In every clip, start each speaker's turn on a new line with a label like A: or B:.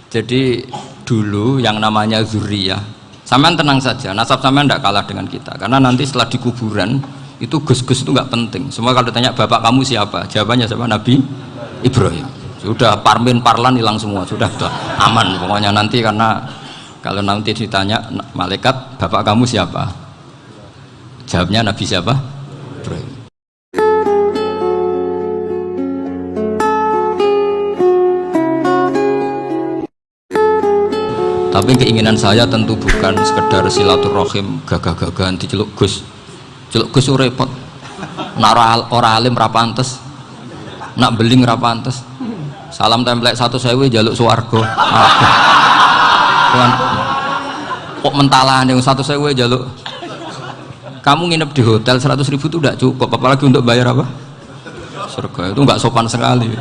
A: Jadi dulu yang namanya zuriyah, sampean tenang saja, nasab sampean tidak kalah dengan kita, karena nanti setelah di kuburan itu gus-gus itu nggak penting. Semua kalau ditanya bapak kamu siapa, jawabannya siapa? Nabi Ibrahim. Sudah parmin parlan hilang semua, sudah aman pokoknya nanti. Karena kalau nanti ditanya malaikat bapak kamu siapa, jawabnya Nabi siapa? Ibrahim. Tapi keinginan saya tentu bukan sekedar silaturahim gagah-gagahan diceluk Gus. Celuk Gus repot. Nak ora alim ra pantes. Nak beling ra pantes. Salam templek 1.000 jaluk swarga. Tuhan. Kok mentalane 1.000 jaluk. Kamu nginep di hotel 100.000 itu tidak cukup, apalagi untuk bayar apa? Surga. Itu enggak sopan sekali.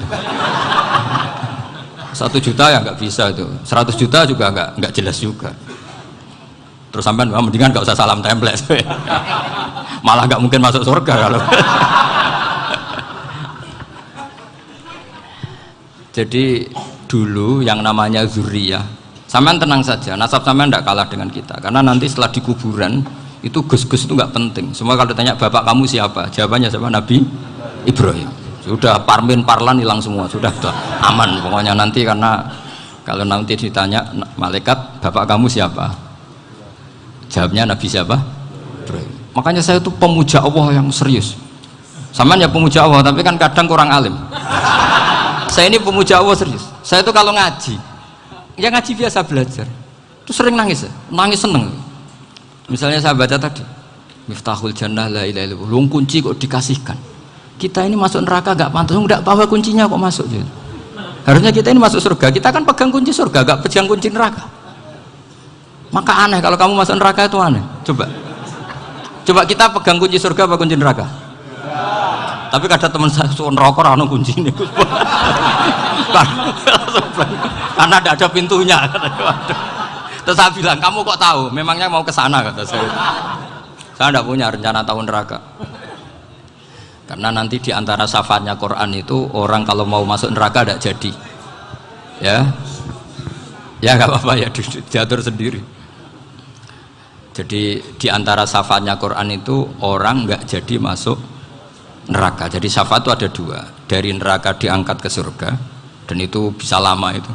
A: 1 juta ya nggak bisa itu, 100 juta juga nggak jelas juga. Terus sampai mendingan nggak usah salam template, malah nggak mungkin masuk surga kalau. Jadi dulu yang namanya zuriyah, sampean tenang saja, nasab sampean tidak kalah dengan kita, karena nanti setelah di kuburan itu gus-gus itu nggak penting. Semua kalau ditanya bapak kamu siapa, jawabannya siapa? Nabi Ibrahim. Sudah parmin parlan hilang semua, sudah aman pokoknya nanti. Karena kalau nanti ditanya malaikat bapak kamu siapa, jawabnya Nabi siapa? Ibrahim. Makanya saya itu pemuja Allah yang serius. Sampean ya pemuja Allah, tapi kan kadang kurang alim. Saya ini pemuja Allah serius. Saya itu kalau ngaji, ya ngaji biasa belajar, itu sering nangis, nangis seneng. Misalnya saya baca tadi Miftahul Jannah la ilaha illallah, luang kunci kok dikasihkan. Kita ini masuk neraka gak pantas, enggak bawa kuncinya kok masuk gitu. Harusnya kita ini masuk surga, kita kan pegang kunci surga, gak pegang kunci neraka. Maka aneh kalau kamu masuk neraka, itu aneh. Coba kita pegang kunci surga apa kunci neraka? Tapi kadang teman saya suka neraka rano kunci ini. Karena tidak ada pintunya. Terus saya bilang, kamu kok tahu? Memangnya mau ke sana, kata saya. Saya tidak punya rencana tahu neraka. Karena nanti diantara syafaatnya Quran itu orang kalau mau masuk neraka tidak jadi, ya nggak apa-apa ya, diatur sendiri. Jadi diantara syafaatnya Quran itu orang nggak jadi masuk neraka. Jadi syafaat itu ada 2, dari neraka diangkat ke surga, dan itu bisa lama itu.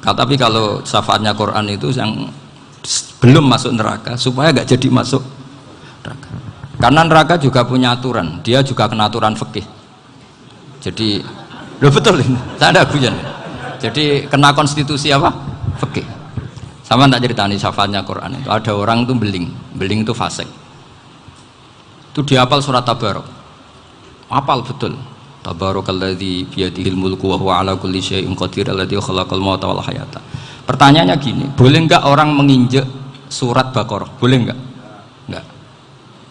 A: Tapi kalau syafaatnya Quran itu yang belum masuk neraka supaya nggak jadi masuk neraka. Karena neraka juga punya aturan, dia juga kena aturan fikih. Jadi, loh betul ini, saya ada guyon. Jadi kena konstitusi apa? Fikih. Sama tak ceritani syafaatnya Quran itu, ada orang itu beling itu fasik. Itu dia hafal surat Tabarok, hafal betul. Tabarakalladzi biyadihil mulku wa huwa ala kulli syai'in qadir alladzi khalaqal mauta wal hayata. Pertanyaannya gini, boleh enggak orang menginjek surat Baqarah? Boleh enggak? Enggak.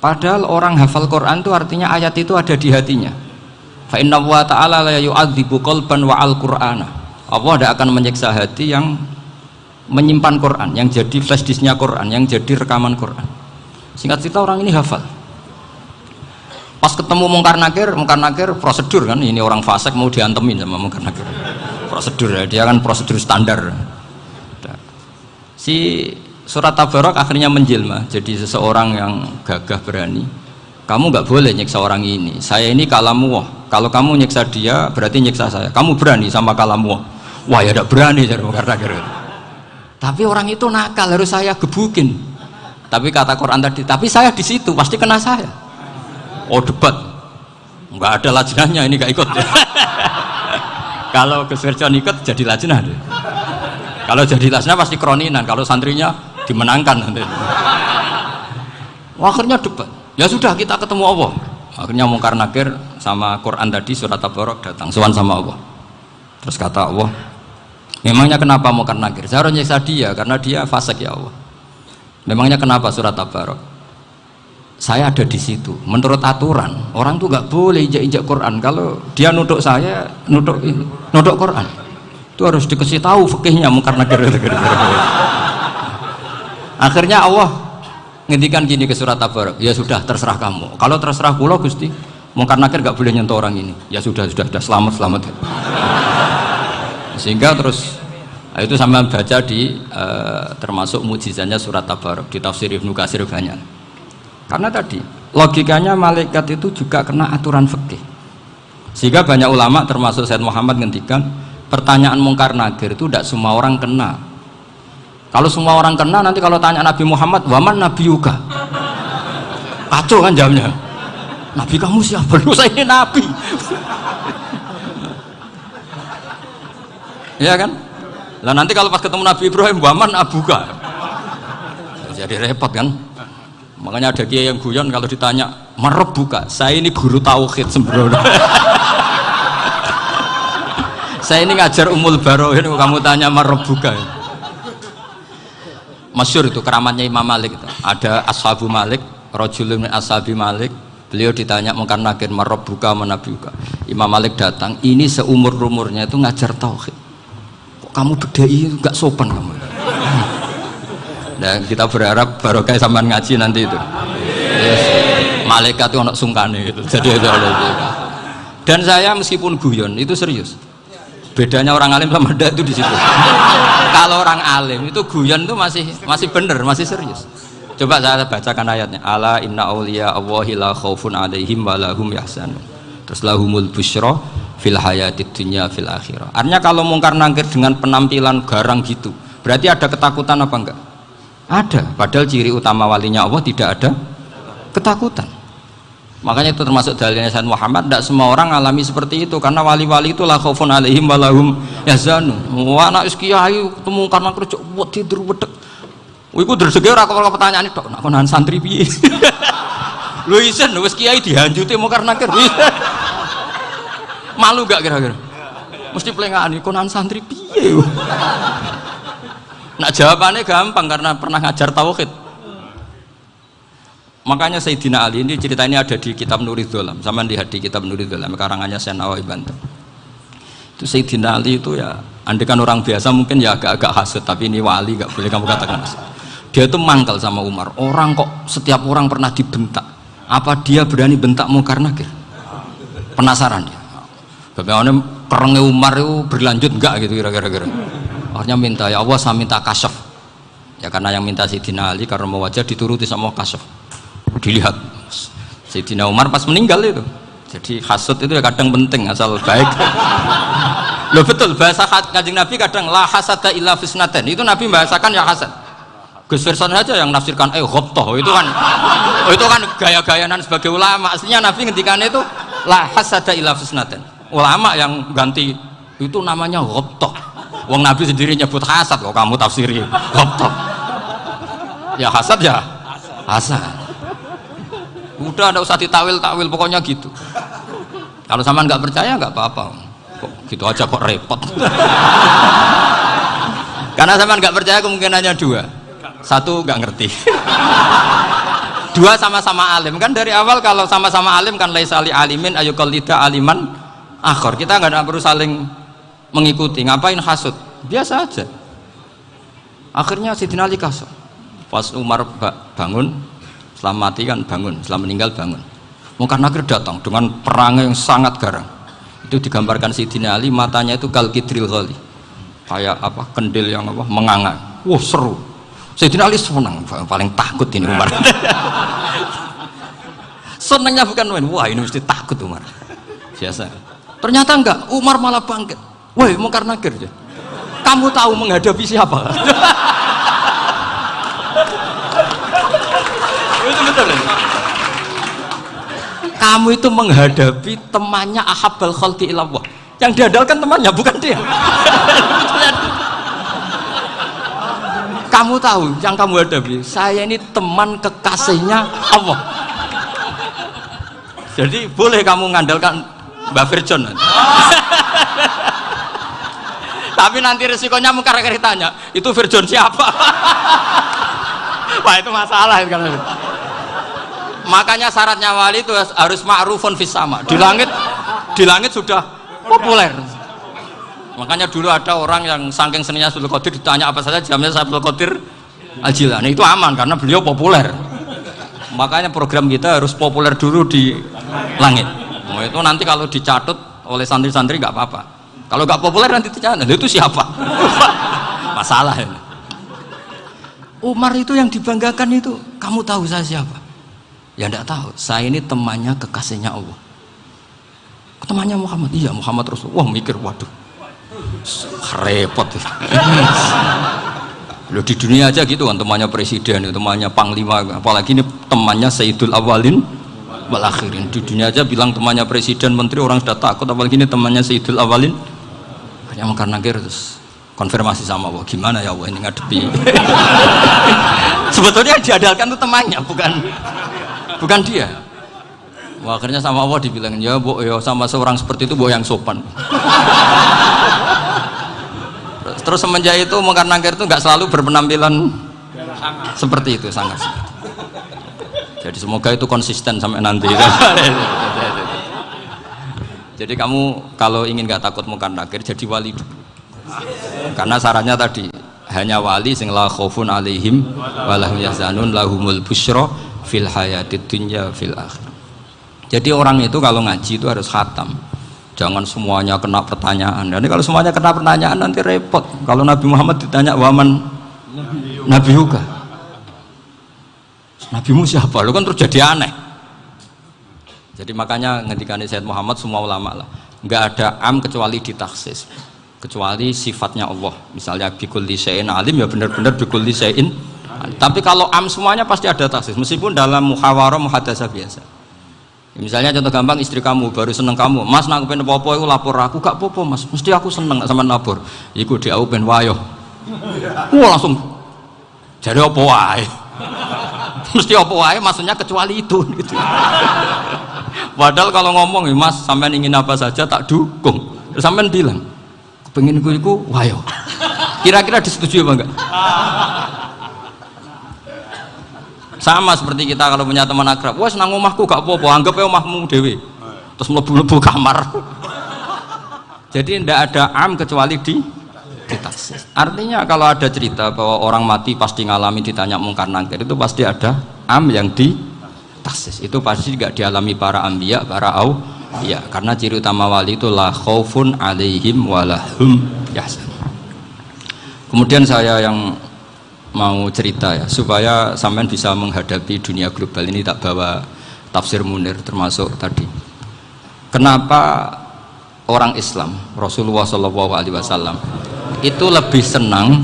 A: Padahal orang hafal Quran itu artinya ayat itu ada di hatinya. Fa inna wa ta'ala la yu'adzibu qalban wa al-Qur'ana. Allah tidak akan menyiksa hati yang menyimpan Quran, yang jadi flash disknya Quran, yang jadi rekaman Quran. Singkat cerita orang ini hafal. Pas ketemu Mungkar Nakir prosedur kan, ini orang fasik mau diantemin sama Mungkar Nakir. Prosedur ya, dia kan prosedur standar. Si surat Tabarok akhirnya menjelma jadi seseorang yang gagah berani. Kamu nggak boleh nyiksa orang ini, saya ini kalamullah. Kalau kamu nyiksa dia berarti nyiksa saya. Kamu berani sama kalamullah? Wah ya tidak berani, jadi karena tapi orang itu nakal, harus saya gebukin. Tapi kata Quran tadi, tapi saya di situ pasti kena saya. Oh debat, nggak ada lajnahnya, ini nggak ikut. Kalau Gus Wirjon ikut jadi lajnah. Kalau jadi lajnah pasti kroninan, kalau santrinya dimenangkan nanti. Akhirnya debat. Ya sudah, kita ketemu Allah. Akhirnya Mungkar Nakir sama Quran tadi surat Tabarok datang sowan sama Allah. Terus kata Allah, memangnya kenapa Mungkar Nakir? Saya harus nyiksa dia karena dia fasik ya Allah. Memangnya kenapa surat Tabarok? Saya ada di situ. Menurut aturan orang tuh nggak boleh injak-injak Quran. Kalau dia nutuk saya, nutuk Quran, itu harus dikasih tahu fikihnya Mungkar Nakir. Akhirnya Allah ngendikan gini ke surat Tabarok, ya sudah terserah kamu. Kalau terserah kula Gusti, Mungkar Nakir nggak boleh nyentuh orang ini. Ya sudah selamat. Sehingga terus Nah, itu sama baca di termasuk mujizatnya surat Tabarok di tafsir Ibnu Katsir banyak. Karena tadi logikanya malaikat itu juga kena aturan fikih. Sehingga banyak ulama termasuk Said Muhammad ngendikan pertanyaan mungkar nakir itu tidak semua orang kena. Kalau semua orang kena nanti kalau tanya Nabi Muhammad, waman nabiyuka? Kacau kan jamnya. Nabi kamu siapa? Lu saya ini nabi. Ya kan? Lah nanti kalau pas ketemu Nabi Ibrahim, waman abuka? Jadi repot kan? Makanya ada kiai yang guyon kalau ditanya, merebuka, saya ini guru tauhid sembrono. Saya ini ngajar Ummul Barohin, kamu tanya merebuka. Masyhur itu keramatnya Imam Malik itu. Ada Ashabu Malik, rajulun min ashabi Malik, beliau ditanya mungkar nakir merebuka menabiuka. Imam Malik datang, ini seumur-umurnya itu ngajar tauhid. Kok kamu bedai enggak sopan kamu? Dan kita berharap barokah sampean ngaji nanti itu. Yes. Malaikat itu anak sungkane gitu. Jadi itu ada. Dan saya meskipun guyon itu serius. Bedanya orang alim sama ndak itu di situ. Kalau orang alim itu guyon itu masih bener, masih serius. Coba saya bacakan ayatnya. Ala inna auliya Allahi la khaufun alaihim wa lahum yahzanun. Terus lahumul busyra fil hayatid dunya fil akhirah. Artinya kalau mungkar nangkir dengan penampilan garang gitu, berarti ada ketakutan apa enggak? Ada, padahal ciri utama walinya Allah tidak ada ketakutan. Makanya itu termasuk dalilnya Sayyid Muhammad, tidak semua orang alami seperti itu karena wali-wali itu la khaufun alaihim wa lahum yahzanun. Wah anak kiai ketemu karena kerja wedi tidur wedek. Iku dreseke ora kok pertanyaan tok, nek konan santri piye? Lho isen wis kiai dihanjuti mau karena ker. Malu gak kira-kira? Mesti plengane konan santri piye? Nak jawabannya gampang karena pernah ngajar tauhid. Makanya Sayyidina Ali ini cerita ini ada di kitab Nurul Dholam. Sama lihat di kitab Nurul Dholam karangannya Syekh Nawawi Banten. Itu Sayyidina Ali itu ya, andekan orang biasa mungkin ya agak-agak hasut, tapi ini wali gak boleh kamu katakan hasut. Dia itu mangkal sama Umar. Orang kok setiap orang pernah dibentak. Apa dia berani bentak mungkar nakir? Penasaran dia. Bagaimana kerengnya Umar itu berlanjut enggak gitu kira-kira. Akhirnya minta, ya Allah saya minta kasyaf. Ya karena yang minta Sayyidina Ali karena mau wajah dituruti sama kasyaf. Dilihat Sayyidina Umar pas meninggal itu. Jadi hasud itu ya kadang penting asal baik. Loh betul bahasa Kanjeng Nabi kadang la hasada illa fisnaten. Itu Nabi membahasakan ya hasad. Gus Firson aja yang nafsirkan ghobtoh itu kan gaya-gayanan sebagai ulama. Aslinya Nabi ngendikan itu la hasada illa fisnaten. Ulama yang ganti itu namanya ghobtoh. Wong Nabi sendiri nyebut hasad kok kamu tafsiri ghobtoh. Ya hasad ya hasad. Udah nggak usah ditawil-tawil pokoknya gitu. Kalau sama nggak percaya nggak apa-apa. Kok gitu aja kok repot. Karena sama nggak percaya kemungkinannya dua. Satu nggak ngerti. Dua sama-sama alim kan dari awal kalau sama-sama alim kan laisa li alimin ayuqallida aliman akhor. Kita nggak perlu saling mengikuti. Ngapain hasud? Biasa aja. Akhirnya Sayyidina Ali kasih. Pas Umar bangun, setelah mati kan bangun, setelah meninggal bangun. Mungkar nakir datang dengan perang yang sangat garang. Itu digambarkan Sayyidina Ali matanya itu kal kidril ghali. Kayak apa? Kendil yang apa? Menganga. Wah seru. Sayyidina Ali senang, paling takut ini Umar. Senangnya bukan main. Wah ini mesti takut Umar. Biasa. Ternyata enggak. Umar malah bangkit. Woi mungkar nakir ya. Kamu tahu menghadapi siapa? Itu betul ya? Kamu itu menghadapi temannya ahabbal khalqi ilallah. Yang diandalkan temannya bukan dia. Kamu tahu yang kamu hadapi, saya ini teman kekasihnya Allah. Jadi boleh kamu mengandalkan Mbak Firjon. Tapi nanti resikonya mungkar nakir tanya, itu Firjon siapa? Wah itu masalah kan. Makanya syaratnya wali itu harus ma'rufun fis sama. Di langit sudah populer. Makanya dulu ada orang yang saking seninya Abdul Qadir ditanya apa saja jamnya Abdul Qadir Al-Jilani itu aman karena beliau populer. Makanya program kita harus populer dulu di langit. Nah, itu nanti kalau dicatut oleh santri-santri nggak apa-apa. Kalau nggak populer nanti dicatat, itu siapa? salah. Umar itu yang dibanggakan itu, kamu tahu saya siapa? Ya enggak tahu, saya ini temannya kekasihnya Allah. Temannya Muhammad, iya Muhammad Rasul. Wah mikir, waduh, repot. Loh di dunia aja gitu kan, temannya presiden, temannya panglima, apalagi ini temannya Sayyidul Awalin wal Akhirin. Di dunia aja bilang temannya presiden, menteri, orang sudah takut, apalagi ini temannya Sayyidul Awalin. Hanya karena terus konfirmasi sama Allah, gimana ya Allah ini ngadepi. Sebetulnya yang diadalkan itu temannya, bukan dia. Wah, akhirnya sama Allah dibilang, ya bu, ya sama seorang seperti itu bu yang sopan. Terus semenjak itu Mungkar Nakir itu nggak selalu berpenampilan seperti itu, sangat. Jadi semoga itu konsisten sampai nanti. Jadi kamu kalau ingin nggak takut Mungkar Nakir, jadi wali dulu. Karena syaratnya tadi hanya wali sing la khaufun alaihim walahum yahzanun lahumul busyra fil hayatid dunya fil akhir. Jadi orang itu kalau ngaji itu harus khatam. Jangan semuanya kena pertanyaan. Nanti kalau semuanya kena pertanyaan nanti repot. Kalau Nabi Muhammad ditanya waman Nabi juga. Nabimu siapa? Lu kan terus jadi aneh. Jadi makanya ngendikane Sayyid Muhammad semua ulama lah, nggak ada am kecuali ditaksis. Kecuali sifatnya Allah, misalnya bikulli syai'in alim, ya benar-benar bikulli syai'in. Tapi kalau am semuanya pasti ada taksis, meskipun dalam muhawarah muhadasah biasa. Ya, misalnya contoh gampang, istri kamu baru seneng kamu, mas nak pengen popo itu lapor aku, gak popo mas, mesti aku seneng sama lapor. Iku dia aku pengen wayo, langsung jadi apa wae. Mesti apa wae, maksudnya kecuali itu. Gitu. Padahal kalau ngomong, mas sampean ingin apa saja tak dukung. Terus sampean bilang, pengen iku wayo. Kira-kira disetujui apa enggak? Sama seperti kita kalau punya teman akrab, wes nang omahku gak apa-apa, anggap ya omahmu dewe. Terus mlebu-mlebu kamar. Jadi tidak ada am kecuali ditaksis. Artinya kalau ada cerita bahwa orang mati pasti ngalami ditanya Mungkar Nakir, itu pasti ada am yang ditaksis. Itu pasti tidak dialami para anbiya, para ya, karena ciri utama wali itu la khaufun alaihim walahum yahzanun. Kemudian saya yang mau cerita ya, supaya sampean bisa menghadapi dunia global ini, tak bawa tafsir Munir termasuk tadi. Kenapa orang Islam, Rasulullah SAW itu lebih senang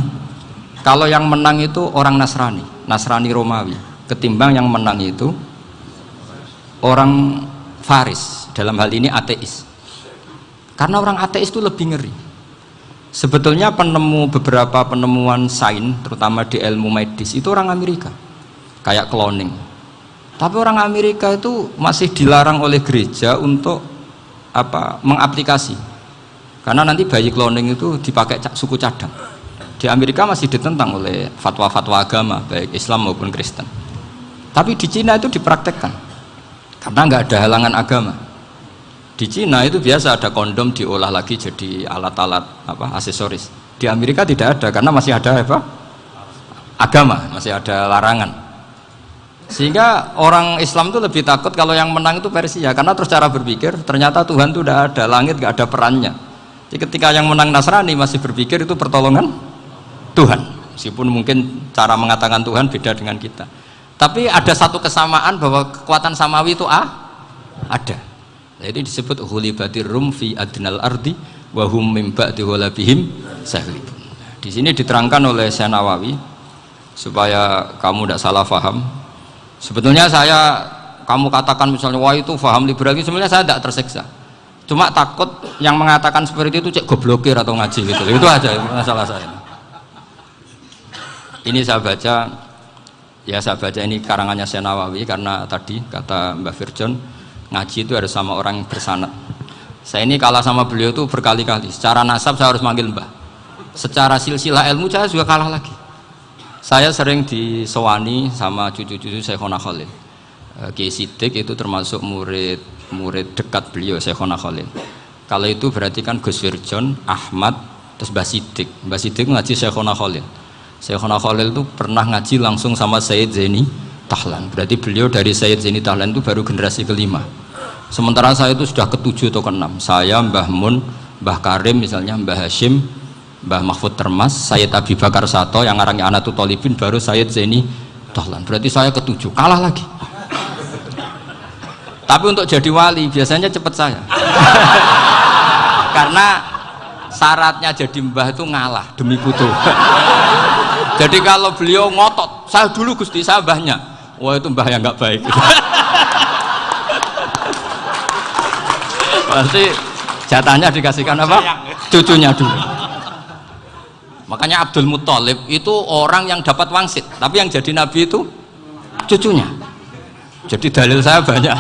A: kalau yang menang itu orang Nasrani Romawi, ketimbang yang menang itu orang Faris, dalam hal ini ateis. Karena orang ateis itu lebih ngeri. Sebetulnya beberapa penemuan sains, terutama di ilmu medis, itu orang Amerika, kayak cloning. Tapi orang Amerika itu masih dilarang oleh gereja untuk mengaplikasi. Karena nanti bayi cloning itu dipakai suku cadang. Di Amerika masih ditentang oleh fatwa-fatwa agama, baik Islam maupun Kristen. Tapi di Cina itu dipraktekkan. Karena nggak ada halangan agama. Di Cina itu biasa ada kondom diolah lagi jadi alat-alat aksesoris. Di Amerika tidak ada karena masih ada agama, masih ada larangan. Sehingga orang Islam itu lebih takut kalau yang menang itu Persia, karena terus cara berpikir ternyata Tuhan itu tidak ada, langit nggak ada perannya. Jadi ketika yang menang Nasrani masih berpikir itu pertolongan Tuhan, meskipun mungkin cara mengatakan Tuhan beda dengan kita. Tapi ada satu kesamaan bahwa kekuatan samawi itu ada. Jadi disebut hulibatir rum fi adnal ardi wa hum min ba'di ghalabihim sahlibun. Di sini diterangkan oleh Syekh Nawawi supaya kamu tidak salah paham. Sebetulnya kamu katakan misalnya wah itu paham liberal, sebenarnya saya tidak tersiksa. Cuma takut yang mengatakan seperti itu cek goblokir atau ngaji gitu. Itu aja masalah saya. Ini saya baca ini karangannya Syekh Nawawi, karena tadi kata Mbah Firjon ngaji itu harus sama orang bersanad. Saya ini kalah sama beliau itu berkali-kali. Secara nasab saya harus manggil Mbah. Secara silsilah ilmu saya juga kalah lagi. Saya sering disewani sama cucu-cucu Syekhona Khalil. Kiai Siddiq itu termasuk murid dekat beliau, Syekhona Khalil. Kalau itu berarti kan Gus Firjon, Ahmad, terus Mbah Siddiq. Mbah Siddiq ngaji Syekhona Khalil. Syekhona Khalil itu pernah ngaji langsung sama Sayyid Zaini Tahlan. Berarti beliau dari Sayyid Zaini Tahlan itu baru generasi kelima. Sementara saya itu sudah ke-7 atau ke-6. Saya, Mbah Mun, Mbah Karim misalnya, Mbah Hashim, Mbah Mahfud Termas, Sayyid Abi Bakar Sato yang ngarangnya Anatul Thalibin, baru Sayyid Zaini Dahlan. Berarti saya ketujuh, kalah lagi. Tapi untuk jadi wali biasanya cepat saya. Karena syaratnya jadi mbah itu ngalah demi putu. Jadi kalau beliau ngotot, saya dulu Gusti, saya mbahnya. Wah itu mbah yang nggak baik. Pasti jatahnya dikasihkan apa? Cucunya dulu. Makanya Abdul Muthalib itu orang yang dapat wangsit, tapi yang jadi nabi itu cucunya. Jadi dalil saya banyak.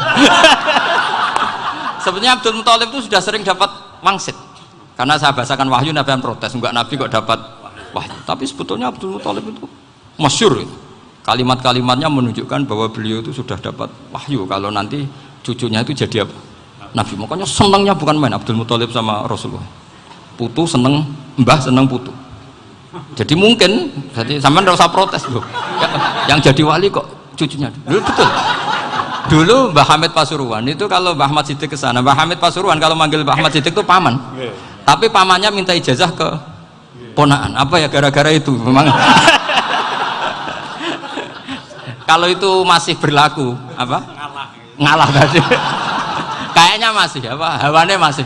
A: Sebenarnya Abdul Muthalib itu sudah sering dapat wangsit. Karena saya bahasakan wahyu, nabi yang protes, enggak nabi kok dapat wahyu. Tapi sebetulnya Abdul Muthalib itu masyhur. Kalimat-kalimatnya menunjukkan bahwa beliau itu sudah dapat wahyu kalau nanti cucunya itu jadi apa? Nabi. Makanya senangnya bukan main Abdul Muthalib sama Rasulullah. Putu seneng, mbah seneng putu. Jadi mungkin, jadi sampean enggak usah protes loh. Yang jadi wali kok cucunya. Dulu betul. Dulu Mbah Hamid Pasuruan itu kalau Mbah Ahmad Siddiq ke sana, Mbah Hamid Pasuruan kalau manggil Mbah Ahmad Siddiq itu paman. Tapi pamannya minta ijazah ke ponaan. Apa ya gara-gara itu memang. Kalau itu masih berlaku, apa? Ngalah tadi. Kayaknya masih apa? Hawane masih.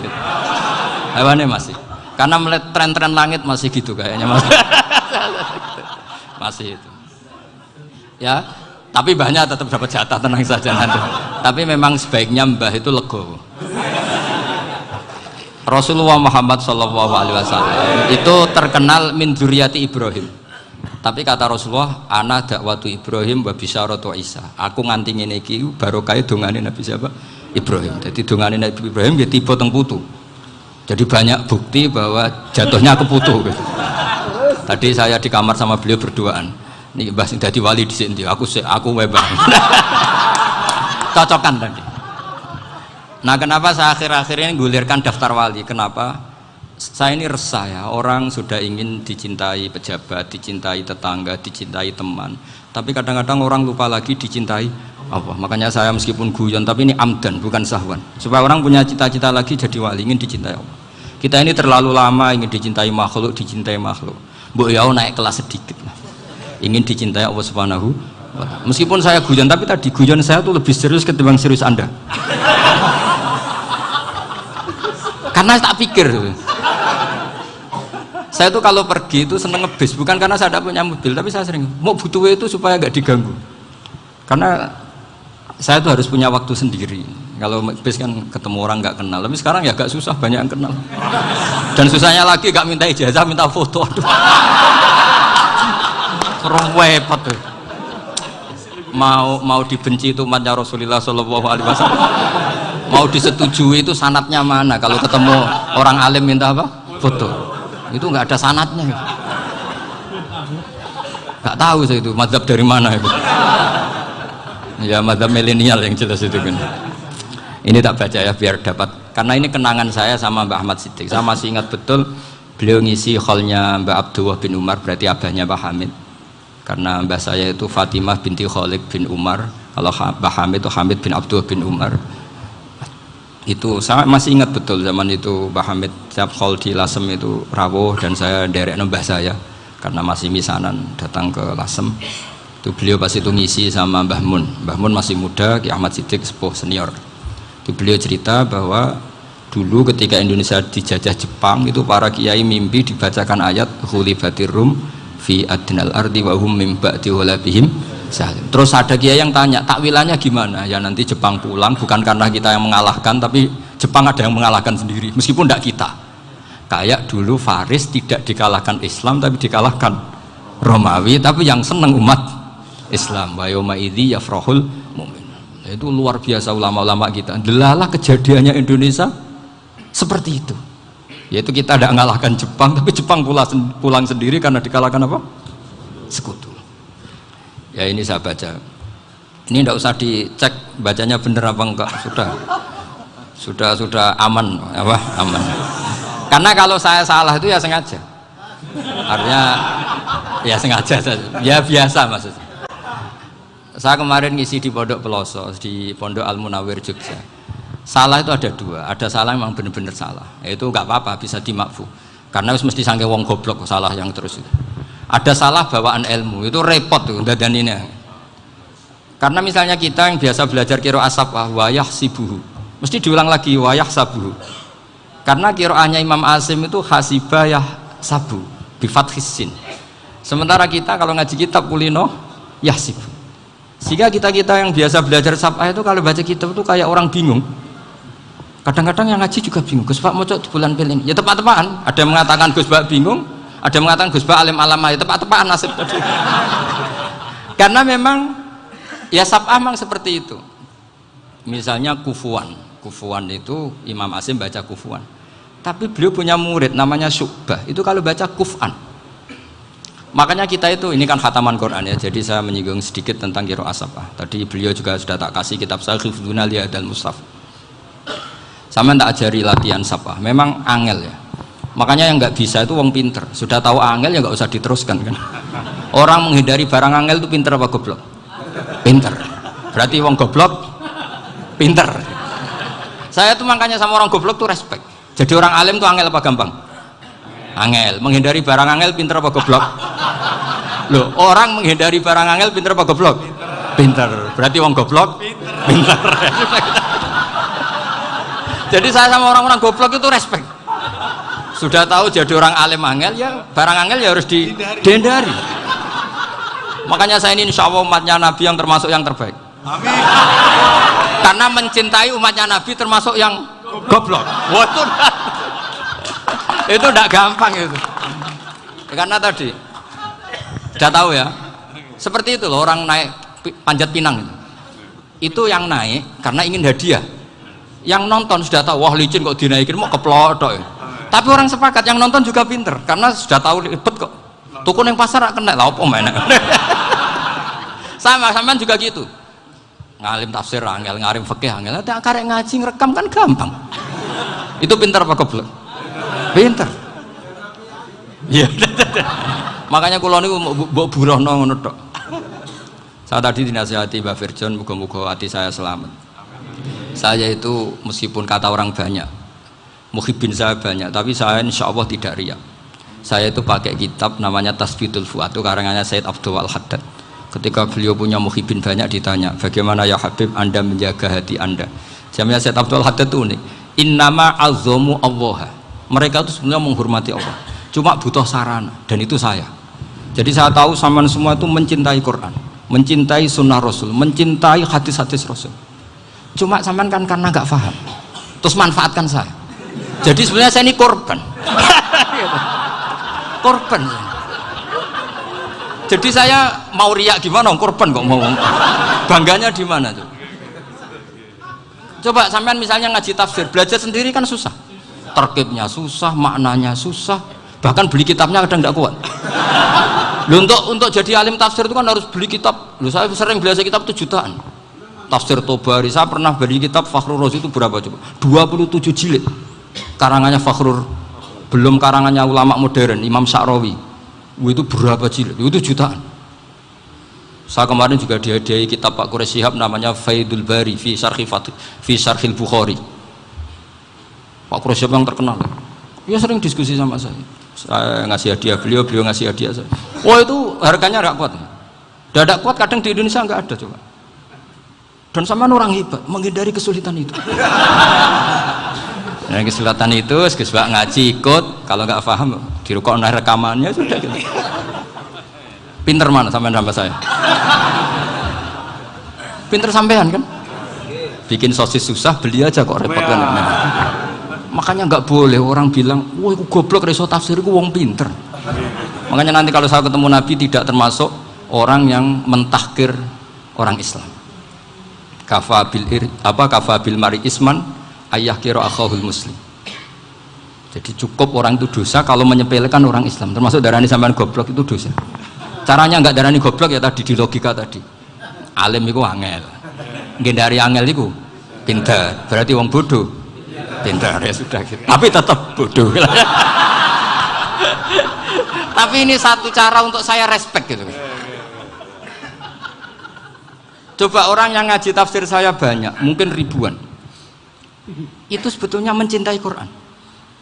A: Hawane masih. Karena melihat tren-tren langit masih gitu kayaknya masih. Masih itu. Ya, tapi mbahnya tetap dapat jatah, tenang saja nanti. Tapi memang sebaiknya mbah itu legowo. Rasulullah Muhammad SAW itu terkenal min dzurriyyati Ibrahim. Tapi kata Rasulullah, ana dakwatu Ibrahim wa bisyaratu Isa. Aku nganti ngene iki barokah dongane Nabi siapa? Ibrahim. Jadi dongane Nabi Ibrahim nggih tiba teng putu. Jadi banyak bukti bahwa jatuhnya ke putu gitu. Tadi saya di kamar sama beliau berduaan. Nih Mbah sing dadi wali dhisik ndi? Aku wae Mbah. Cocokan tadi. Nah, kenapa saya akhir-akhir ini gulirkan daftar wali? Kenapa? Saya ini resah ya, orang sudah ingin dicintai pejabat, dicintai tetangga, dicintai teman. Tapi kadang-kadang orang lupa lagi dicintai Allah. Makanya saya meskipun guyon, tapi ini amdan, bukan sahwan. Supaya orang punya cita-cita lagi jadi wali, ingin dicintai Allah. Kita ini terlalu lama ingin dicintai makhluk, Mbok ya naik kelas sedikit lah. Ingin dicintai Allah Subhanahu wa Ta'ala. Meskipun saya guyon, tapi tadi guyon saya tuh lebih serius ketimbang serius Anda. Karena tak pikir. Saya tuh kalau pergi itu seneng ngebis, bukan karena saya tidak punya mobil, tapi saya sering mau butuh itu supaya gak diganggu. Karena saya tuh harus punya waktu sendiri. Kalau bis kan ketemu orang nggak kenal, tapi sekarang ya agak susah, banyak yang kenal. Dan susahnya lagi gak minta ijazah, minta foto. Aduh. Repot tuh. Mau dibenci itu umatnya Rasulullah Shallallahu Alaihi Wasallam. Mau disetujui itu sanatnya mana? Kalau ketemu orang alim minta apa? Foto. Itu nggak ada sanatnya. Nggak tahu saya itu mazhab dari mana itu. Ya mazhab milenial yang jelas itu kan. Ini tak baca ya biar dapat, karena ini kenangan saya sama Mbak Ahmad Siddiq. Saya masih ingat betul beliau ngisi kholnya Mbak Abdullah bin Umar, berarti abahnya Mbak Hamid. Karena mbah saya itu Fatimah binti Khalid bin Umar, kalau Mbak Hamid itu Hamid bin Abdullah bin Umar. Itu saya masih ingat betul zaman itu Mbah Hamid setiap khol di Lasem itu rawuh, dan saya derek mbah saya karena masih misanan datang ke Lasem. Itu beliau pas itu ngisi sama Mbah Mun. Mbah Mun masih muda, Ki Ahmad Siddiq sepuh senior. Itu beliau cerita bahwa dulu ketika Indonesia dijajah Jepang itu para kiai mimpi dibacakan ayat ghulibatir rum fi adnal ardi wa hum mim ba'di ghalabihim. Terus ada kiai yang tanya, takwilannya gimana? Ya nanti Jepang pulang bukan karena kita yang mengalahkan, tapi Jepang ada yang mengalahkan sendiri, meskipun tidak kita. Kayak dulu Faris tidak dikalahkan Islam, tapi dikalahkan Romawi, tapi yang seneng umat Islam. Wa yauma idzi yafrahul mu'min. Itu luar biasa ulama-ulama kita. Delalah kejadiannya Indonesia seperti itu. Yaitu kita tidak mengalahkan Jepang, tapi Jepang pulang sendiri karena dikalahkan apa? Sekutu. Ya ini saya baca. Ini tidak usah dicek bacanya bener apa enggak, sudah aman apa? Aman. Karena kalau saya salah itu ya sengaja. Artinya ya sengaja saja. Ya biasa maksudnya. Saya kemarin ngisi di Pondok Peloso, di Pondok Al Munawir Jogja. Salah itu ada dua, ada salah memang benar-benar salah. Itu enggak apa-apa, bisa dimakfu. Karena mesti sangke wong goblok salah yang terus itu. Ada salah bawaan ilmu itu repot tuh dadaninnya. Karena misalnya kita yang biasa belajar qiraah sab'ah wayah sibuhu, mesti diulang lagi wayah sabuhu. Karena qiraahnya Imam Asim itu hasibah yah sabu bi fathis sin. Sementara kita kalau ngaji kitab kulino yahsib. Sehingga kita yang biasa belajar sab'ah itu kalau baca kitab itu kayak orang bingung. Kadang-kadang yang ngaji juga bingung. Gus Pak mocok di bulan pilih. Ya tepat-tepatan. Ada yang mengatakan Gus Pak bingung, ada yang mengatakan Gus Pak alim alamah. Ya tepat-tepatan nasib tadi. Karena memang ya sab'ah memang seperti itu. Misalnya kufuan. Kufuan itu Imam Asim baca kufuan. Tapi beliau punya murid namanya Syu'bah. Itu kalau baca kuf'an. Makanya kita itu, ini kan khataman Quran ya, jadi saya menyinggung sedikit tentang qiraah sab'ah. Tadi beliau juga sudah tak kasih kitab saya Hifdzuna Liyadal Mushaf. Sama tak ajari latihan sab'ah, memang angel ya. Makanya yang nggak bisa itu wong pinter, sudah tahu angel ya nggak usah diteruskan kan. Orang menghindari barang angel itu pinter apa goblok? Pinter. Berarti wong goblok pinter. Saya tuh makanya sama orang goblok tuh respect. Jadi orang alim tuh angel apa gampang? Angel. Menghindari barang angel pinter apa goblok? Loh, orang menghindari barang angel pinter apa goblok? Pinter. Berarti wong goblok pinter. Jadi saya sama orang-orang goblok itu respect. Sudah tahu jadi orang alim angel ya barang angel ya harus dihindari. Makanya saya ini insya Allah umatnya Nabi yang termasuk yang terbaik. Amin. Karena mencintai umatnya Nabi termasuk yang goblok. Wah, itu tidak gampang itu. Karena tadi sudah tahu ya. Seperti itu loh orang naik panjat pinang itu yang naik karena ingin hadiah. Yang nonton sudah tahu wah licin kok dinaikin mau keplodok ya. Tapi orang sepakat yang nonton juga pinter karena sudah tahu ribet kok. Tukun yang pasar kena lah apa mana. Sama juga gitu. Ngalim tafsir angel, ngalim fikih angel. Tapi karek ngaji ngerekam kan gampang. Itu pinter apa goblok? Pinter. Iya. Makanya kula niku mbok burohno ngono tok. Saya tadi dinasihati Mbak Firjon muga-muga hati saya selamat. Saya itu meskipun kata orang banyak, muhibbin saya banyak, tapi saya insya Allah tidak riya. Saya itu pakai kitab namanya Tasbitul Fuad, itu karangannya Said Abdul Al-Haddad. Ketika beliau punya muhibbin banyak ditanya, bagaimana ya Habib Anda menjaga hati Anda? Jamnya Said Abdul Al-Haddad itu unik. Innama azzamu Allah. Mereka itu sebenarnya menghormati Allah. Cuma butuh sarana, dan itu saya. Jadi saya tahu sampean semua itu mencintai Quran, mencintai sunnah Rasul, mencintai hadis-hadis Rasul. Cuma sampean kan karena nggak paham, terus manfaatkan saya. Jadi sebenarnya saya ini korban. Korban. Jadi saya mau riak gimana? Korban kok mau. Bangganya di mana tuh? Coba sampean misalnya ngaji tafsir, belajar sendiri kan susah. Terkibnya susah, maknanya susah. Bahkan beli kitabnya kadang nggak kuat. Loh, untuk jadi alim tafsir itu kan harus beli kitab. Loh, saya sering belajar kitab itu jutaan. Tafsir Tobari, saya pernah beli kitab Fakhrur Razi itu berapa coba? 27 jilid. Karangannya Fakhrur, belum karangannya ulama modern Imam Sya'rawi. Itu berapa jilid? Itu jutaan. Saya kemarin juga dihadiahi kitab Pak Quraish Shihab namanya Faidul Bari fi Syarhil Bukhari. Pak Quraish Shihab yang terkenal. Dia sering diskusi sama saya. Saya ngasih hadiah beliau ngasih hadiah saya. Oh itu harganya nggak kuat. Tidak kuat kadang di Indonesia nggak ada coba. Dan sama orang hebat menghindari kesulitan itu. Nah, kesulitan itu, sebab ngaji ikut, kalau nggak paham dirukok rekamannya sudah gitu. Pinter mana sampean sama saya? Pinter sampean kan? Bikin sosis susah, beli aja kok repot kan? Nah, makanya nggak boleh orang bilang, wah aku goblok reso tafsir, aku wong pinter. Makanya nanti kalau saya ketemu Nabi tidak termasuk orang yang mentahkir orang Islam. Kafabil mari isman ayah kira akhahul muslim. Jadi cukup orang itu dosa kalau menyepelekan orang Islam, termasuk darani sampean goblok itu dosa. Caranya nggak darani goblok ya tadi di logika tadi. Alim itu angel, gendari angel itu pinter, berarti wong bodoh pinter ya sudah gitu. Tapi tetap bodoh. Tapi ini satu cara untuk saya respect gitu. Coba orang yang ngaji tafsir saya banyak, mungkin ribuan. Itu sebetulnya mencintai Quran.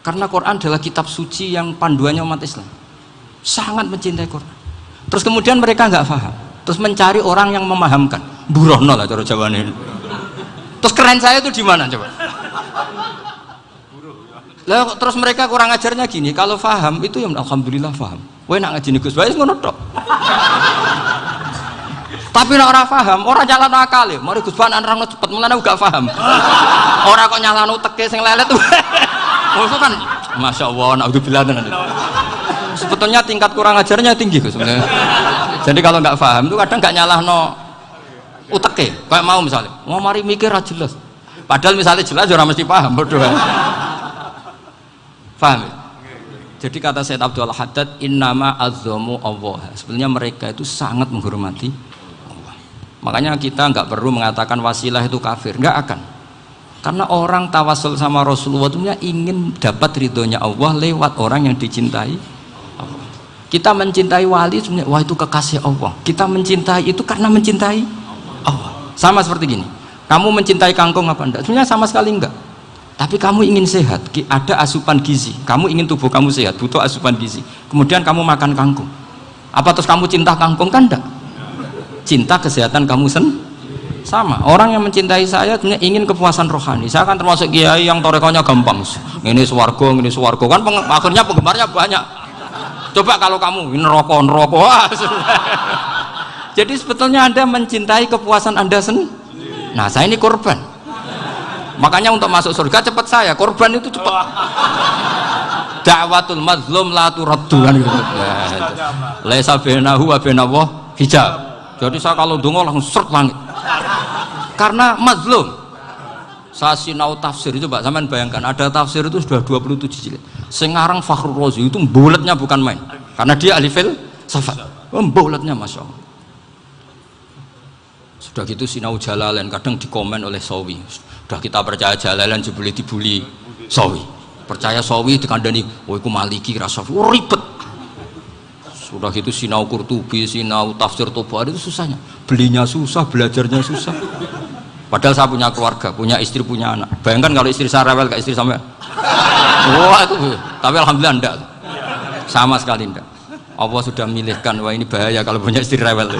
A: Karena Quran adalah kitab suci yang panduannya umat Islam. Sangat mencintai Quran. Terus kemudian mereka nggak paham. Terus mencari orang yang memahamkan. Burono lah cara Jawane. Terus keren saya itu di mana coba? Lah terus mereka kurang ajarnya gini, kalau paham itu ya alhamdulillah paham. Kowe nak ngaji Gus Bae ngono tok. Tapi nek ora paham, ora nyalano akale. Mari Gus Bae nerangno cepet, mulane gak paham. Ora kok nyalano teke sing lelet. Maksud kan Masya Allah, naudzubillah dengan itu. Sebetulnya tingkat kurang ajarnya tinggi Gus sebenarnya. Jadi kalau nggak paham itu kadang nggak nyalahno uteke. Kayak mau misalnya, mau mari mikir aja jelas. Padahal misalnya jelas orang mesti paham berdua. Paham ya? Jadi kata Sayyid Abdul Haddad, innama azzamu Allah. Sebenarnya mereka itu sangat menghormati Allah. Makanya kita nggak perlu mengatakan wasilah itu kafir, nggak akan. Karena orang tawasul sama Rasulullah itu ingin dapat ridhonya Allah lewat orang yang dicintai Allah. Kita mencintai wali sebenarnya, wah itu kekasih Allah. Kita mencintai itu karena mencintai Allah. Sama seperti gini, kamu mencintai kangkung apa enggak? Sebenarnya sama sekali enggak. Tapi kamu ingin sehat, ada asupan gizi. Kamu ingin tubuh kamu sehat, butuh asupan gizi. Kemudian kamu makan kangkung. Apa terus kamu cinta kangkung? Kan enggak. Cinta kesehatan kamu sama. Orang yang mencintai saya sebenarnya ingin kepuasan rohani. Saya kan termasuk kiai yang torekonya gampang. Ini swarga, kan akhirnya penggemarnya banyak. Coba kalau kamu ini neraka. Jadi sebetulnya Anda mencintai kepuasan Anda sendiri. Nah, saya ini korban. Makanya untuk masuk surga cepat saya. Korban itu cepat. Da'watul mazlum la turaddu kan gitu. Laisa bainahu wa bainallah hijab. Jadi saya kalau dongo langsung seret langit. Karena mazlum. Saya sinau tafsir itu Pak, sampean bayangkan ada tafsir itu sudah 27 jilid. Sekarang Fakhrul Razi itu bulatnya bukan main. Karena dia ahli filsafat. Bulatnya Masya Allah. Sudah gitu sinau Jalalain kadang dikomen oleh Sawi. Sudah kita percaya Jalalain jebule dibuli Sawi. Percaya Sawi dikandani, "Oh iku Maliki rasa ribet." Sudah gitu sinau Qurtubi, sinau tafsir Tabari itu susahnya. Belinya susah, belajarnya susah. Padahal saya punya keluarga, punya istri, punya anak. Bayangkan kalau istri saya rewel kayak istri sampai. Wah itu, tapi alhamdulillah enggak. Sama sekali enggak. Allah sudah milihkan, wah ini bahaya kalau punya istri rewel.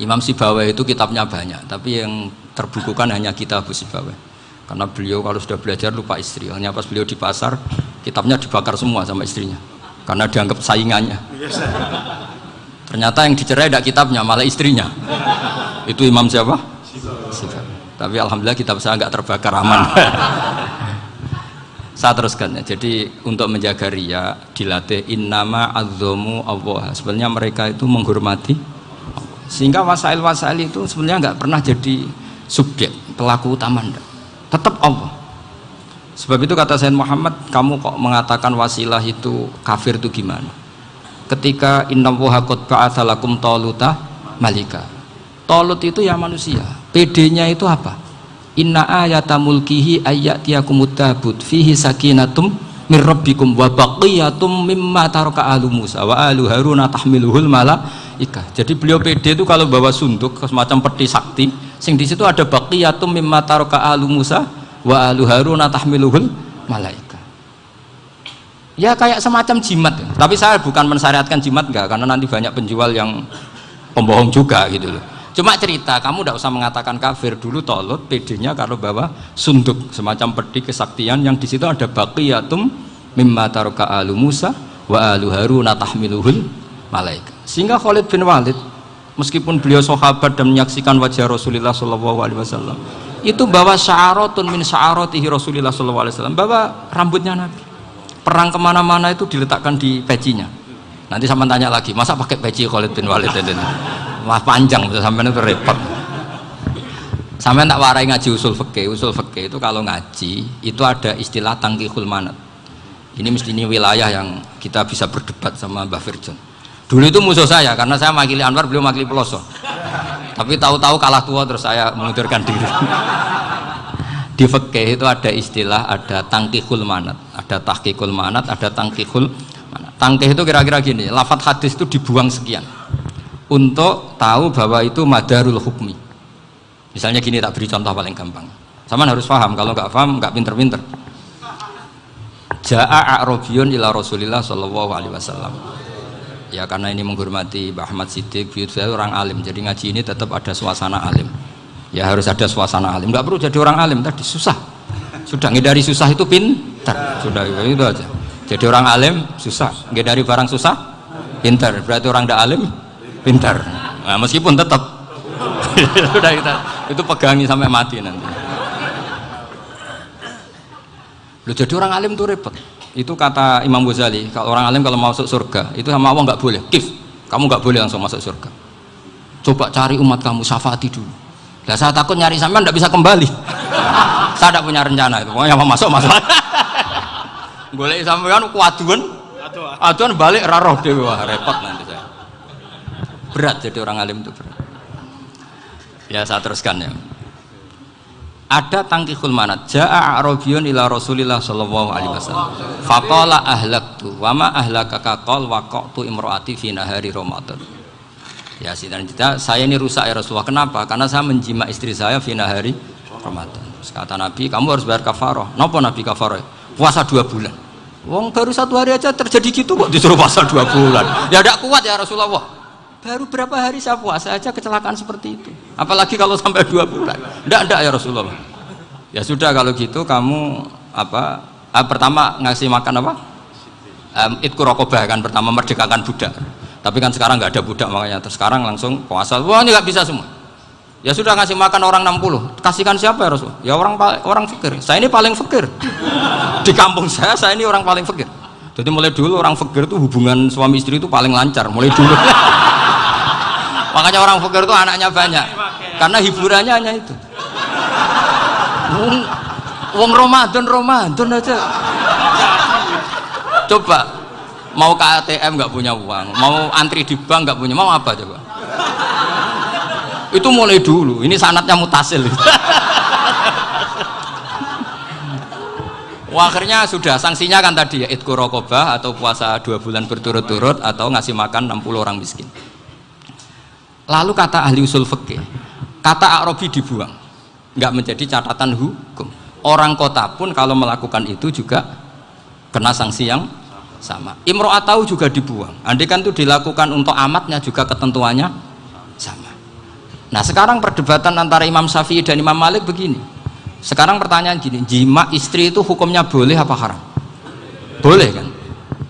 A: Imam Sibawai itu kitabnya banyak, tapi yang terbukukan hanya kitab Sibawai. Karena beliau kalau sudah belajar lupa istri. Hanya pas beliau di pasar, kitabnya dibakar semua sama istrinya. Karena dianggap saingannya. Ternyata yang dicerai tidak kitabnya, malah istrinya. Itu Imam siapa? Sibawai. Tapi alhamdulillah kitab saya nggak terbakar, aman. Saya teruskan ya. Jadi untuk menjaga riya dilatih innama azzamu Allah. Sebenarnya mereka itu menghormati Allah. Sehingga wasail-wasail itu sebenarnya nggak pernah jadi subjek pelaku utama, enggak. Tetap Allah. Sebab itu kata Sayyid Muhammad, kamu kok mengatakan wasilah itu kafir itu gimana? Ketika innallaha qad ba'atsa lakum taluta malika. Talut itu ya manusia. PD-nya itu apa? Inna ayata mulkihi ayyatiyakumut tabut fihi sakinatum mir rabbikum wa baqiyatum mimma taraka alu Musa wa alu Haruna tahmiluhul malaika. Jadi beliau PD itu kalau bawa sunduk semacam peti sakti, sing di situ ada baqiyatum mimma taraka alu Musa wa alu Haruna tahmiluhul malaika. Ya kayak semacam jimat ya. Tapi saya bukan mensyariatkan jimat enggak, karena nanti banyak penjual yang pembohong juga gitu loh. Cuma cerita, kamu tidak usah mengatakan kafir. Dulu Talut PD-nya kalau bawa sunduk semacam peti kesaktian yang di situ ada baqiyatum mimma taraka alu Musa wa alu Haruna tahmiluhul malaika. Sehingga Khalid bin Walid meskipun beliau sahabat dan menyaksikan wajah Rasulullah SAW, itu bawa sya'aratun min sya'aratihi Rasulullah SAW, bawa rambutnya Nabi. Perang kemana-mana itu diletakkan di pecinya. Nanti sama tanya lagi, masa pakai peci Khalid bin Walid ini? Wah panjang, sampai itu repot. Sampai tak warai ngaji usul fikih. Usul fikih itu kalau ngaji itu ada istilah tangkihul manat. Ini mesti ini wilayah yang kita bisa berdebat sama Mbah Firjon. Dulu itu musuh saya karena saya makili Anwar, beliau makili Peloso. Tapi tahu-tahu kalah tua terus saya mengundurkan diri. Di fikih itu ada istilah, ada tangkihul manat, ada tahqiqul manat, ada tangkihul manat. Tangkih itu kira-kira gini, lafadz hadis itu dibuang sekian untuk tahu bahwa itu madarul hukmi. Misalnya gini, tak beri contoh paling gampang. Sama harus paham, kalau nggak paham nggak pinter-pinter. Ja'a a'rabiyun ila Rasulillah sallallahu alaihi wasallam. Ya karena ini menghormati Mbah Ahmad Siddiq, saya orang alim, jadi ngaji ini tetap ada suasana alim. Ya harus ada suasana alim. Enggak perlu jadi orang alim tadi susah. Sudah ngindari susah itu pintar. Sudah itu aja. Jadi orang alim susah, ngindari barang susah pintar. Berarti orang tidak alim pintar. Nah, meskipun tetap sudah itu pegangi sampai mati nanti. Loh, jadi orang alim itu repot. Itu kata Imam Ghazali, kalau orang alim kalau mau masuk surga itu sama Allah nggak boleh. Kif, kamu nggak boleh langsung masuk surga. Coba cari umat kamu, syafaati dulu. Nah, saya takut nyari sampean nggak bisa kembali. Saya tidak punya rencana itu. Pokoknya mau masuk. Golek sampean kuaduan balik raroh dewe, wah repot nanti saya. Berat jadi orang alim itu berat. Ya saya teruskan ya. Ada tangkihul manat ja'a a'rabiyun ila Rasulillah sallallahu alaihi wasallam faqala ahlaktu wa ma ahlakaka qal waqatu imraati fi nahari ramadan. Ya sidang saya ini rusak ya Rasulullah. Kenapa? Karena saya menjima istri saya fi nahari ramadan. Kata Nabi, kamu harus bayar kafarah. Napa Nabi kafarah? Puasa 2 bulan. Wong baru 1 hari aja terjadi gitu kok disuruh puasa 2 bulan. Ya tidak kuat ya Rasulullah. Baru berapa hari saya puasa aja kecelakaan seperti itu. Apalagi kalau sampai 2 bulan. Tidak ya Rasulullah. Ya sudah kalau gitu kamu pertama ngasih makan apa? Itqu raqabah kan pertama merdekakan budak. Tapi kan sekarang nggak ada budak makanya terus sekarang langsung puasa. Wah ini nggak bisa semua. Ya sudah ngasih makan orang 60. Kasihkan siapa ya Rasul? Ya orang fakir. Saya ini paling fakir. Di kampung saya ini orang paling fakir. Jadi mulai dulu orang fakir itu hubungan suami istri itu paling lancar mulai dulu. Makanya orang fakir itu anaknya banyak karena hiburannya hanya itu. Wong Ramadan aja. Coba mau ke ATM nggak punya uang, mau antri di bank nggak punya, mau apa coba? Itu mulai dulu. Ini sanatnya mutasil. Wah, akhirnya sudah sanksinya kan tadi ya itqu raqabah atau puasa 2 bulan berturut-turut atau ngasih makan 60 orang miskin. Lalu kata ahli usul fikih, kata a'rabi dibuang, nggak menjadi catatan hukum. Orang kota pun kalau melakukan itu juga kena sanksi yang sama. Imro'atau juga dibuang. Andai kan itu dilakukan untuk amatnya juga ketentuannya sama. Nah sekarang perdebatan antara Imam Syafi'i dan Imam Malik begini. Sekarang pertanyaan gini, jima istri itu hukumnya boleh apa haram? Boleh kan?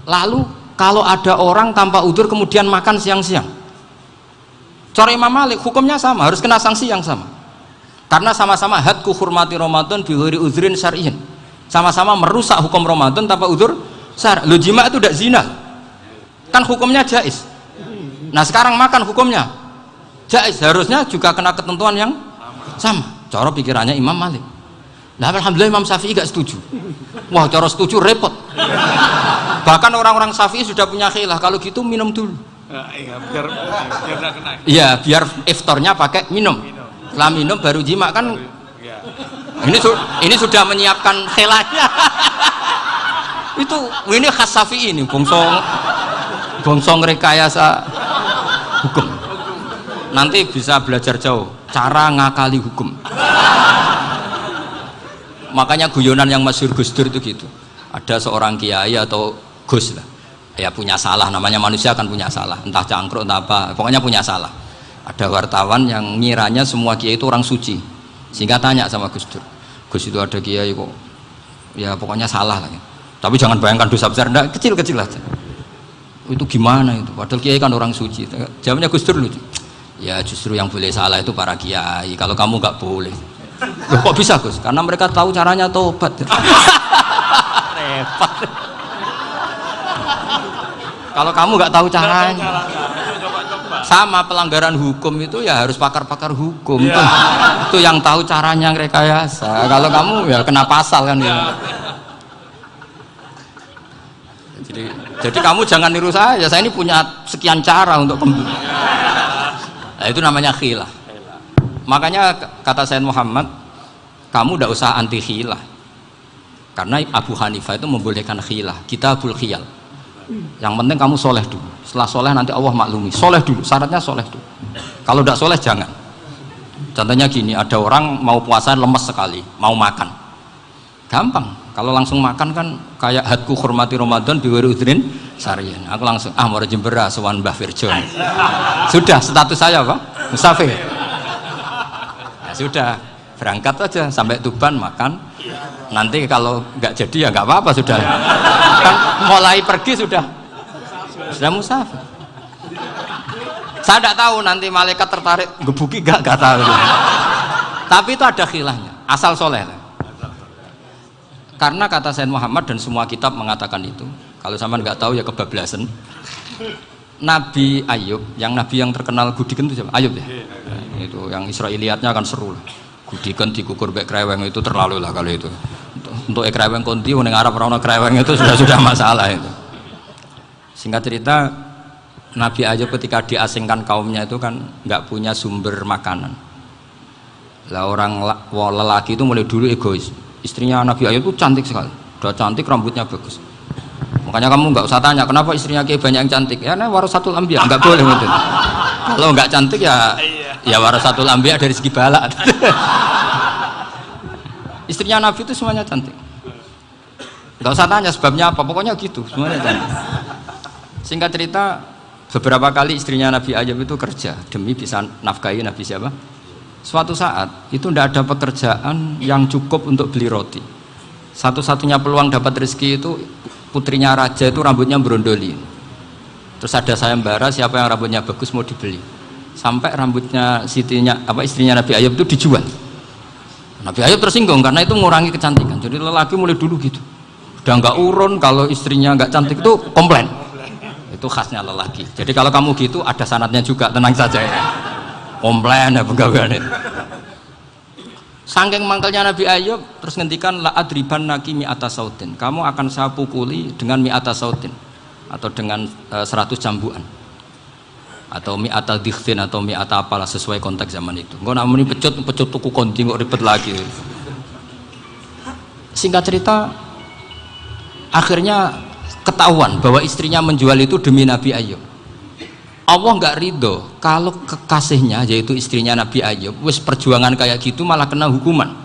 A: Lalu kalau ada orang tanpa udzur kemudian makan siang-siang, cara Imam Malik hukumnya sama, harus kena sanksi yang sama. Karena sama-sama hadku hurmati Ramadan bi ghairi uzrin syar'iyyin. Sama-sama merusak hukum Ramadan tanpa udzur syar'. Lo jima itu tidak zina. Kan hukumnya jaiz. Nah, sekarang makan hukumnya jaiz, harusnya juga kena ketentuan yang sama. Cara pikirannya Imam Malik. Nah, alhamdulillah Imam Syafi'i gak setuju. Wah, cara setuju repot. Bahkan orang-orang Syafi'i sudah punya khilaf, kalau gitu minum dulu.
B: Iya, biar tidak kena.
A: Iya, biar iftarnya pakai minum. Setelah minum baru jima kan.
B: Ya.
A: Ini sudah menyiapkan khilafnya. Ini khas Syafi'i ini, bongsong rekayasa hukum. Nanti bisa belajar jauh cara ngakali hukum. Makanya guyonan yang masyhur Gus Dur itu gitu. Ada seorang kiai atau Gus lah, ya punya salah, namanya manusia kan punya salah, entah cangkruk entah apa, pokoknya punya salah. Ada wartawan yang ngiranya semua kiai itu orang suci, sehingga tanya sama Gus Dur, Gus itu ada kiai kok ya pokoknya salah lah ya. Tapi jangan bayangkan dosa besar, enggak, kecil-kecil aja. Itu gimana itu, padahal kiai kan orang suci. Jawabnya Gus Dur lucu, ya justru yang boleh salah itu para kiai, kalau kamu nggak boleh. Loh, kok bisa Gus? Karena mereka tahu caranya tobat. Repot. Kalau kamu nggak tahu caranya, sama pelanggaran hukum itu ya harus pakar-pakar hukum. Ya. Itu yang tahu caranya rekayasa. Kalau kamu ya kena pasal kan. Ya. Jadi kamu jangan niru saya. Saya ini punya sekian cara untuk kembali. Nah, itu namanya khilaf. Makanya kata Sayyid Muhammad, kamu tidak usah anti khilaf. Karena Abu Hanifah itu membolehkan khilaf, kitabul khiyal. Yang penting kamu soleh dulu. Setelah soleh nanti Allah maklumi. Soleh dulu, syaratnya soleh dulu. Kalau tidak soleh jangan. Contohnya gini, ada orang mau puasa lemes sekali, mau makan. gampang. Kalau langsung makan kan kayak hadku hormati Ramadan biwari udrin sarian. Aku langsung mau Jembera sowan Mbah Firjo. Sudah status saya apa? Musafir. Ya sudah, berangkat aja sampai Tuban makan. Nanti kalau nggak jadi ya nggak apa-apa sudah. Kan mulai pergi sudah musafir. Saya tidak tahu nanti malaikat tertarik gebuki nggak tahu. Tapi itu ada khilafnya. Asal soleh. Karena kata Sayyid Muhammad dan semua kitab mengatakan itu. Kalau sama nggak tahu ya kebablasan. Nabi Ayub, nabi yang terkenal Gudiken itu siapa? Ayub ya. Itu yang Israiliyatnya akan seru lah. Gudiken dikukur bek kreweng itu terlalu lah kalau itu. Untuk kreweng konti ning Arab ora ono kreweng itu sudah masalah itu. Singkat cerita, Nabi Ayub ketika diasingkan kaumnya itu kan nggak punya sumber makanan. Lah orang lelaki itu mulai dulu egois. Istrinya Nabi Ayub itu cantik sekali, udah cantik, rambutnya bagus. Makanya kamu nggak usah tanya kenapa istrinya kayak banyak yang cantik. Ya, warasatul anbiya, nggak boleh gitu. Kalau nggak cantik ya warasatul anbiya dari segi balak. Istrinya Nabi itu semuanya cantik. Nggak usah tanya sebabnya apa, pokoknya gitu, semuanya cantik. Singkat cerita, beberapa kali istrinya Nabi Ayub itu kerja demi bisa nafkahi Nabi siapa? Suatu saat itu tidak ada pekerjaan yang cukup untuk beli roti. Satu-satunya peluang dapat rezeki itu putrinya raja itu rambutnya berondoli. Terus ada sayembara siapa yang rambutnya bagus mau dibeli. Sampai rambutnya istrinya Nabi Ayub itu dijual. Nabi Ayub tersinggung karena itu mengurangi kecantikan. Jadi lelaki mulai dulu gitu. Udah nggak urun kalau istrinya nggak cantik itu komplain. Itu khasnya lelaki. Jadi kalau kamu gitu ada sanatnya juga, tenang saja ya. Komplain ya pegawaian itu. Saking mangkelnya Nabi Ayub terus ngendikan la adriban naki mi'ata sautin. Kamu akan saya pukuli dengan mi'ata sautin atau dengan 100 cambukan. Atau mi'ata dikhtin atau mi'ata apalah sesuai konteks zaman itu. Engko nak muni pecut tuku konti kok ribet lagi. Singkat cerita akhirnya ketahuan bahwa istrinya menjual itu demi Nabi Ayub. Allah nggak ridho kalau kekasihnya yaitu istrinya Nabi Ayub wis perjuangan kayak gitu malah kena hukuman.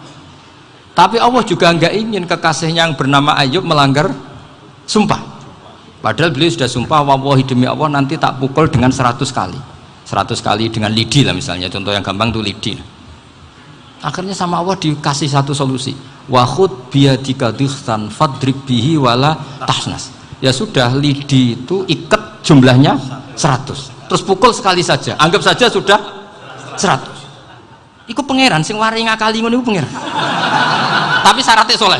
A: Tapi Allah juga nggak ingin kekasihnya yang bernama Ayub melanggar sumpah. Padahal beliau sudah sumpah, wallahi demi Allah nanti tak pukul dengan 100 kali. 100 kali dengan lidi lah misalnya, contoh yang gampang tuh lidi. Akhirnya sama Allah dikasih satu solusi. Wa khud biyadika dikhtan fadrib bihi wala tahnas. Ya sudah, lidi itu ikat jumlahnya 100. Terus pukul sekali saja. Anggap saja sudah 100. Iku pangeran sing wari ngakali ngono iku pangeran. Tapi syaratnya soleh.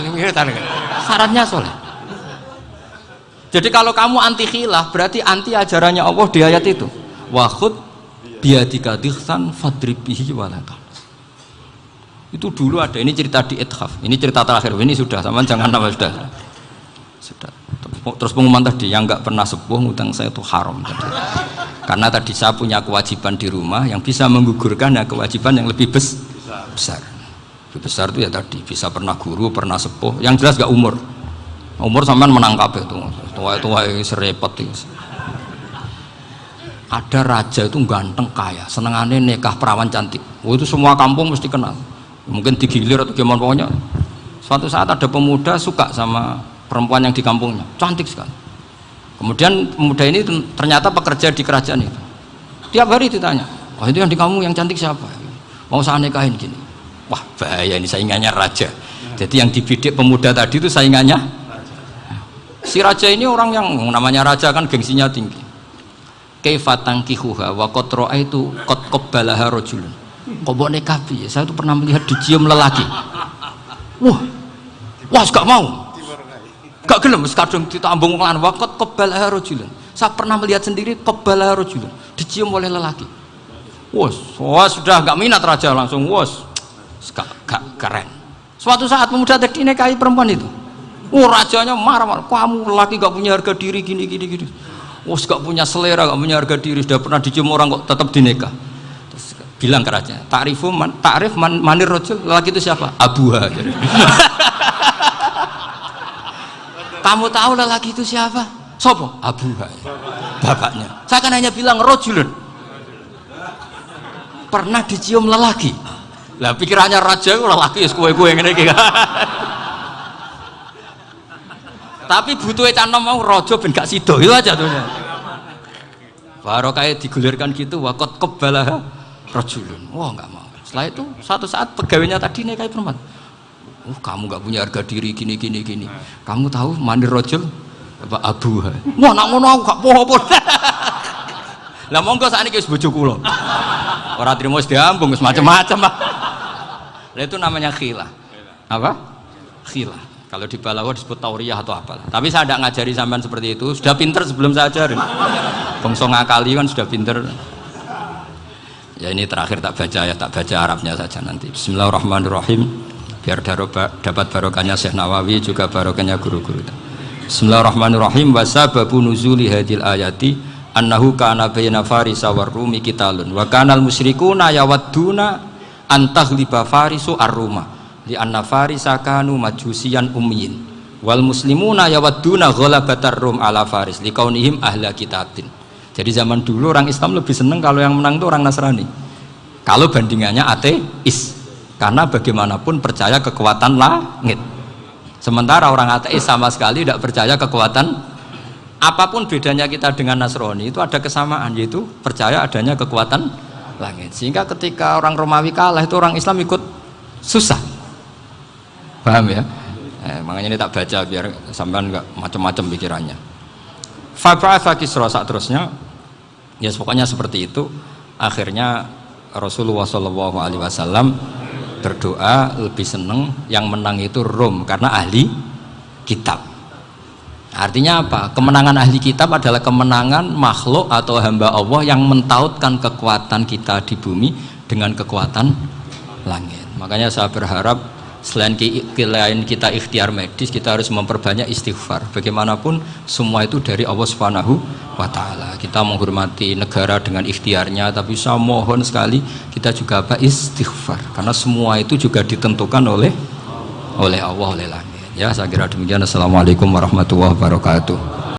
A: Syaratnya soleh. Jadi kalau kamu anti khilaf berarti anti ajarannya Allah di ayat itu. Wa khud biyadika dikhtan fadrib bihi wala tahnas. Itu dulu ada, ini cerita di Ithaf, ini cerita terakhir, ini sudah, sama jangan nama sudah. Terus pengumuman tadi, yang nggak pernah sepuh ngutang saya itu haram tadi. Karena tadi saya punya kewajiban di rumah yang bisa menggugurkan ya kewajiban yang lebih besar. Lebih besar itu ya tadi, bisa pernah guru, pernah sepuh, yang jelas gak umur. Umur sampean menang kabeh itu, tua-tua serepet itu. Ada raja itu ganteng kaya, senengannya nikah perawan cantik. Oh, itu semua kampung mesti kenal. Mungkin digilir atau gimana pokoknya. Suatu saat ada pemuda suka sama perempuan yang di kampungnya, cantik sekali. Kemudian pemuda ini ternyata pekerja di kerajaan itu. Tiap hari ditanya, wah itu yang di kampung yang cantik siapa? Mau saya nikahin gini. Wah bahaya ini saingannya raja. Jadi yang dibidik pemuda tadi itu saingannya. Si raja ini orang yang namanya raja kan gengsinya tinggi. Kaifatang kihuha wa qad ra'aitu qad qabbalaha rajulun. Kok mbok nikah piye? Saya tuh pernah melihat dicium lelaki. Wah, gak mau. Gak gelem wis kadung ditambung lan waqat qabbalaha rajulun. Saya pernah melihat sendiri qabbalaha rajulun, dicium oleh lelaki. Wah, sudah gak minat raja langsung gak keren. Suatu saat pemuda tadi nikahi perempuan itu. Rajanya marah-marah. Kamu lelaki gak punya harga diri gini. Gak punya selera, gak punya harga diri, sudah pernah dicium orang kok tetap dinikah. Bilang ke raja, ta'rif manir rajul, lelaki itu siapa? Abuha. Kamu tahu lelaki itu siapa? Sopo? Abuha. Bapaknya. Saya kan hanya bilang rajulun. Pernah dicium lelaki. Lah pikirannya raja itu lelaki kue-kue ngene iki. Tapi butuhnya canom mau rojo ben gak sido itu aja tuhnya. Baru kayak digulirkan gitu, wakot kebalah rojulun. Wah nggak mau. Setelah itu satu saat pegawainya tadi nikahi perempuan. Kamu nggak punya harga diri gini. Kamu tahu mandir rojul apa abu? Wah nak ngono aku gak poho. Lah monggo sakniki wis bojo kula. Ora trimo wis diambung wis macam-macam. Lah itu namanya khilah. Apa? Khilah. Kalau di Balaghah disebut tauriyah atau apalah. Tapi saya tidak ngajari sampean seperti itu. Sudah pinter sebelum saya ajarin. Bangsa ngakali kan sudah pinter. Ya ini terakhir tak baca Arabnya saja nanti. Bismillahirrahmanirrahim. Biar dapat barokahnya Syekh Nawawi juga barokahnya guru-guru. Bismillahirrahmanirrahim. Wasababu nuzuli hadil ayati annahu kana baina farisa war rumi qitalun wa kanal musyrikuna yawadduna antaghliba farisu ar-ruma li anna farisa kanu majusiyan ummiyin wal muslimuna yawadduna ghalabatar rum ala faris liqaunihim ahla kitabin. Jadi zaman dulu orang Islam lebih senang kalau yang menang itu orang Nasrani. Kalau bandingannya ateis, karena bagaimanapun percaya kekuatan langit. Sementara orang ateis sama sekali tidak percaya kekuatan. Apapun bedanya kita dengan Nasrani itu ada kesamaan, yaitu percaya adanya kekuatan langit. Sehingga ketika orang Romawi kalah itu orang Islam ikut susah. Paham ya? Makanya ini tak baca biar sampean nggak macam-macam pikirannya. Fab'atha Kisra saat terusnya, ya pokoknya seperti itu. Akhirnya Rasulullah SAW berdoa lebih seneng yang menang itu Rom karena ahli kitab. Artinya apa? Kemenangan ahli kitab adalah kemenangan makhluk atau hamba Allah yang mentautkan kekuatan kita di bumi dengan kekuatan langit. Makanya saya berharap selain kita ikhtiar medis, kita harus memperbanyak istighfar. Bagaimanapun semua itu dari Allah Subhanahu wa Ta'ala. Kita menghormati negara dengan ikhtiarnya, tapi saya mohon sekali kita juga istighfar, karena semua itu juga ditentukan oleh Allah, oleh langit. Ya, saya kira demikian. Assalamualaikum warahmatullahi wabarakatuh.